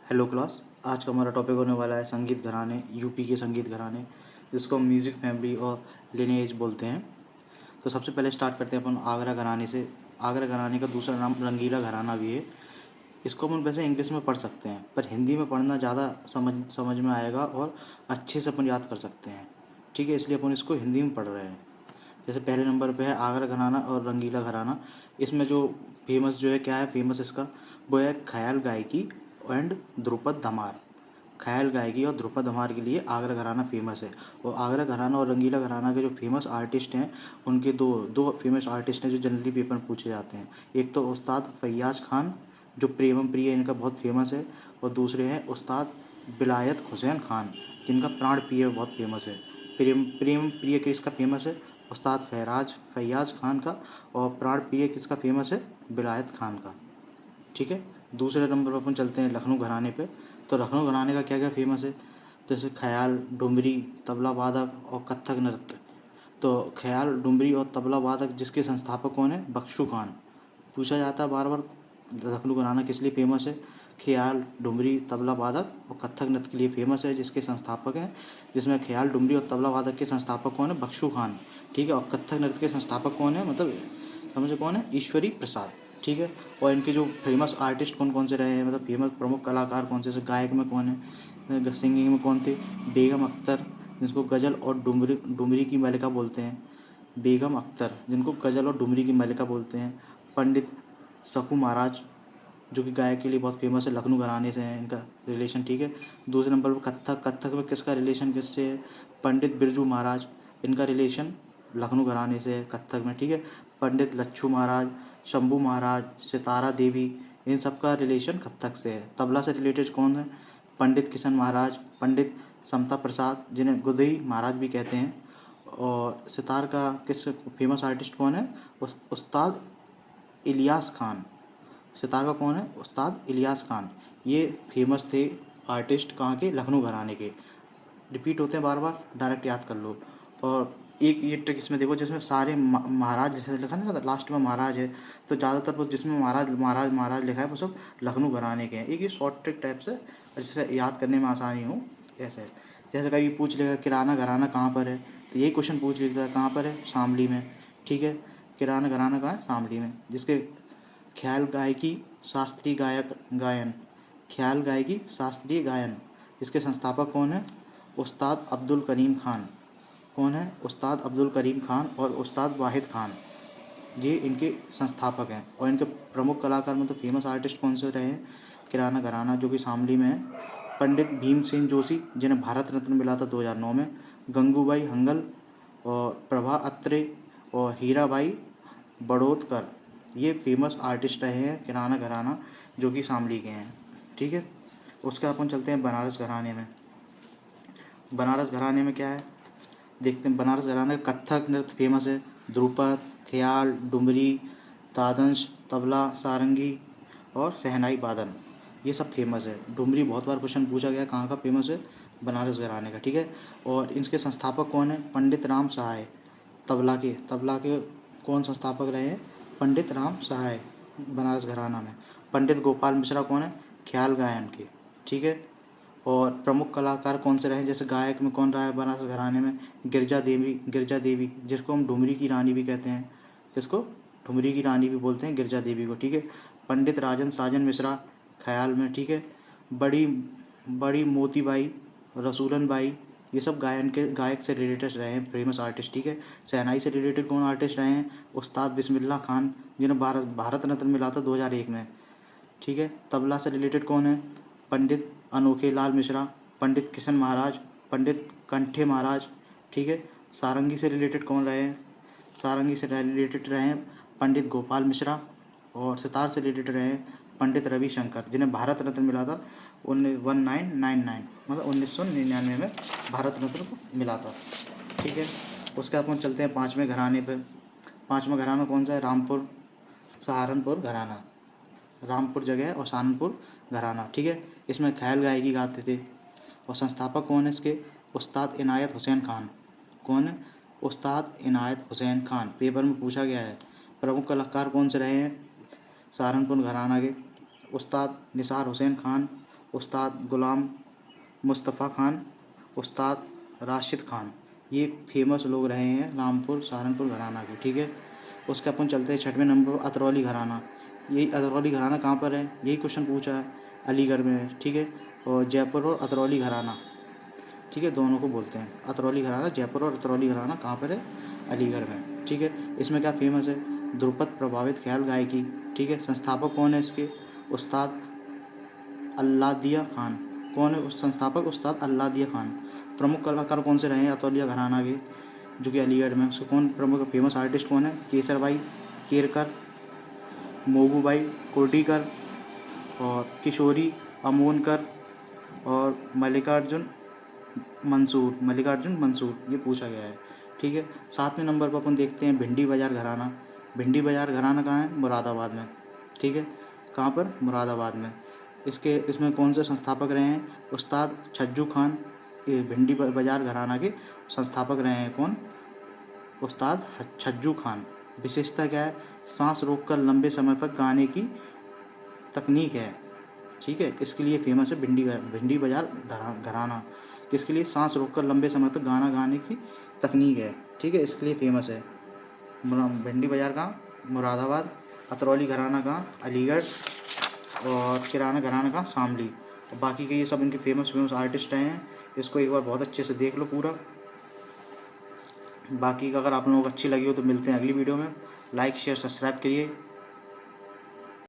Hello class. आज का हमारा टॉपिक होने वाला है संगीत घराने, यूपी के संगीत घराने, जिसको हम म्यूज़िक फैमिली और लिनेज बोलते हैं। तो सबसे पहले स्टार्ट करते हैं अपन आगरा घराने से। आगरा घराने का दूसरा नाम रंगीला घराना भी है। इसको अपन वैसे इंग्लिश में पढ़ सकते हैं, पर हिंदी में पढ़ना ज़्यादा समझ में आएगा और अच्छे से अपन याद कर सकते हैं। ठीक है, इसलिए अपन इसको हिंदी में पढ़ रहे हैं। जैसे पहले नंबर पे है आगरा घराना और रंगीला घराना। इसमें जो फेमस जो है, क्या है फेमस इसका, वो है ख्याल गायकी एंड ध्रुपद धमार। ख्याल गायकी और ध्रुपद धमार के लिए आगरा घराना फेमस है। और आगरा घराना और रंगीला घराना के जो फेमस आर्टिस्ट हैं, उनके दो दो फेमस आर्टिस्ट हैं जो जनरली पेपर में पूछे जाते हैं। एक तो उस्ताद फैयाज़ खान, जो प्रेमम प्रिय इनका बहुत फेमस है, और दूसरे हैं उस्ताद विलायत हुसैन खान, जिनका प्राण प्रिय बहुत फेमस है। प्रेम प्रेम प्रिय किसका फेमस है? उस्ताद फैयाज़ खान का। और प्राण प्रिय किसका फेमस है? विलायत खान का। ठीक है। दूसरे नंबर पर अपन चलते हैं लखनऊ घराने पे। तो लखनऊ घराने का क्या क्या फेमस है? जैसे ख्याल, डुमरी, तबला वादक और कथक नृत्य। तो ख्याल, डुमरी और तबला वादक जिसके संस्थापक कौन है? बख्शू खान। पूछा जाता है बार बार लखनऊ घराना किस लिए फेमस है। ख्याल, डुमरी, तबला वादक और कथक नृत्य के लिए फेमस है, जिसके संस्थापक हैं, जिसमें ख्याल, डुमरी और तबला वादक के संस्थापक कौन है? बख्शू खान। ठीक है। और कथक नृत्य के संस्थापक कौन है, मतलब समझे कौन है? ईश्वरी प्रसाद। ठीक है। और इनके जो फेमस आर्टिस्ट कौन कौन से रहे हैं, मतलब फेमस प्रमुख कलाकार कौन से गायक में कौन है, सिंगिंग में कौन थे? बेगम अख्तर, जिसको गज़ल और डुमरी डुमरी की मलिका बोलते हैं। बेगम अख्तर, जिनको गज़ल और डुमरी की मलिका बोलते हैं। पंडित सकू महाराज, जो कि गायक के लिए बहुत फेमस है, लखनऊ घराने से है इनका रिलेशन। ठीक है। दूसरे नंबर पर कथक। कथक में किसका रिलेशन किससे है? पंडित बिरजू महाराज, इनका रिलेशन लखनऊ घराने से है कथक में। ठीक है। पंडित लच्छू महाराज, शंभू महाराज, सितारा देवी, इन सब का रिलेशन कथक से है। तबला से रिलेटेड कौन है? पंडित किशन महाराज, पंडित समता प्रसाद, जिन्हें गुदई महाराज भी कहते हैं। और सितार का किस फेमस आर्टिस्ट कौन है? उस्ताद इलियास खान। सितार का कौन है? उस्ताद इलियास खान। ये फेमस थे आर्टिस्ट, कहाँ के? लखनऊ घराने के। रिपीट होते हैं बार बार, डायरेक्ट याद कर लो। और एक ये ट्रिक इसमें देखो, जिसमें सारे महाराज जैसे लिखा ना, लास्ट में महाराज है, तो ज़्यादातर वो जिसमें महाराज महाराज महाराज लिखा है वो सब लखनऊ घराने के हैं। एक ये शॉर्ट ट्रिक टाइप से, जिससे याद करने में आसानी हो। ऐसे जैसे कभी पूछ लेगा किराना घराना कहाँ पर है, तो यही क्वेश्चन पूछ लेता है, कहाँ पर है? शामली में। ठीक है। किराना घराना कहाँ है? शामली में। जिसके ख्याल गायकी शास्त्रीय गायन, ख्याल गायकी शास्त्रीय गायन, जिसके संस्थापक कौन है? उस्ताद अब्दुल करीम खान। कौन है? उस्ताद अब्दुल करीम खान और उस्ताद वाहिद खान, ये इनके संस्थापक हैं। और इनके प्रमुख कलाकार में तो फेमस आर्टिस्ट कौन से रहे हैं? किराना घराना, जो कि शामली में है। पंडित भीमसेन जोशी, जिन्हें भारत रत्न मिला था 2009 में। गंगूबाई हंगल और प्रभा अत्रे और हीराबाई बड़ौदकर, ये फेमस आर्टिस्ट रहे हैं किराना घराना, जो कि शामली के हैं। ठीक है। उसके अपन चलते हैं बनारस घराने में। बनारस घराने में क्या है देखते हैं। बनारस घराने का कथक नृत्य फेमस है। ध्रुपद, ख्याल, डुमरी, तादंश, तबला, सारंगी और शहनाई वादन, ये सब फेमस है। डुमरी बहुत बार क्वेश्चन पूछा गया, कहाँ का फेमस है? बनारस घराने का। ठीक है। और इनके संस्थापक कौन है? पंडित राम सहाय। तबला के कौन संस्थापक रहे हैं? पंडित राम सहाय, बनारस घराना में। पंडित गोपाल मिश्रा कौन है? ख्याल गायन के। ठीक है। और प्रमुख कलाकार कौन से रहे? जैसे गायक में कौन रहा है बनारस घराने में? गिरजा देवी, जिसको हम डुमरी की रानी भी कहते हैं। किसको? डुमरी की रानी भी बोलते हैं गिरजा देवी को। ठीक है। पंडित राजन साजन मिश्रा, ख्याल में। ठीक है। बड़ी बड़ी मोतीबाई, रसूलन बाई, ये सब गायक से रिलेटेड रहे हैं, फेमस आर्टिस्ट। ठीक है। शहनाई से रिलेटेड कौन आर्टिस्ट रहे हैं? उस्ताद बिस्मिल्लाह खान, जिन्हें भारत रत्न मिला था 2001 में। ठीक है। तबला से रिलेटेड कौन है? पंडित अनोखे लाल मिश्रा, पंडित किशन महाराज, पंडित कंठे महाराज। ठीक है। सारंगी से रिलेटेड कौन रहे हैं? सारंगी से रिलेटेड रहे हैं पंडित गोपाल मिश्रा। और सितार से रिलेटेड रहे हैं पंडित रविशंकर, जिन्हें भारत रत्न मिला था 1999, मतलब 1999 में भारत रत्न को मिला था। ठीक है। उसके बाद हम चलते हैं पाँचवें घराने पे। पाँचवा घराना कौन सा है? रामपुर सहारनपुर घराना। रामपुर जगह है और सहारनपुर घराना। ठीक है। इसमें ख्याल गायकी गाते थे। और संस्थापक कौन है इसके? उस्ताद इनायत हुसैन खान। कौन है? उस्ताद इनायत हुसैन खान, पेपर में पूछा गया है। प्रमुख कलाकार कौन से रहे हैं सहारनपुर घराना के? उस्ताद निसार हुसैन खान, उस्ताद गुलाम मुस्तफ़ा खान, उस्ताद राशिद खान। ये फेमस लोग रहे हैं रामपुर सहारनपुर घराना के, ठीक है। उसके अपन चलते हैं 6वें नंबर पर अतरौली घराना। यही अतरौली घराना कहाँ पर है, यही क्वेश्चन पूछा है, अलीगढ़ में है, ठीक है। और जयपुर और अतरौली घराना, ठीक है, दोनों को बोलते हैं अतरौली घराना। जयपुर और अतरौली घराना कहाँ पर है, अलीगढ़ में, ठीक है। इसमें क्या फेमस है, ध्रुपद प्रभावित ख्याल गायकी, ठीक है। संस्थापक कौन है इसके, उस्ताद अल्लादिया खान। कौन है उस संस्थापक, उस्ताद अल्लादिया खान। प्रमुख कलाकार कौन से रहे हैं अतौलिया घराना के, जो कि अलीगढ़ में, उसको कौन प्रमुख फेमस आर्टिस्ट कौन है, केसरबाई केरकर, मोगूबाई कोर्टीकर और किशोरी अमोनकर और मल्लिकार्जुन मंसूर, ये पूछा गया है, ठीक है। 7वें नंबर पर अपन देखते हैं भिंडी बाजार घराना। भिंडी बाजार घराना कहाँ है, मुरादाबाद में, ठीक है। कहाँ पर, मुरादाबाद में। इसमें कौन से संस्थापक रहे हैं, उस्ताद छज्जू खान। ये भिंडी बाजार घराना के संस्थापक रहे हैं कौन, उस्ताद छज्जू खान। विशेषता क्या है, सांस रोककर लंबे समय तक गाने की तकनीक है, ठीक है। इसके लिए फेमस है भिंडी बाजार घराना। किसके लिए, सांस रोककर लंबे समय तक गाना गाने की तकनीक है, ठीक है, इसके लिए फेमस है। भिंडी बाजार कहाँ, मुरादाबाद। अतरौली घराना कहाँ, अलीगढ़। और किराना घराना कहाँ, शामली। और बाकी के ये सब इनके फेमस आर्टिस्ट रहे हैं। इसको एक बार बहुत अच्छे से देख लो पूरा। बाकी का अगर आप लोगों को अच्छी लगी हो तो मिलते हैं अगली वीडियो में। लाइक शेयर सब्सक्राइब करिए।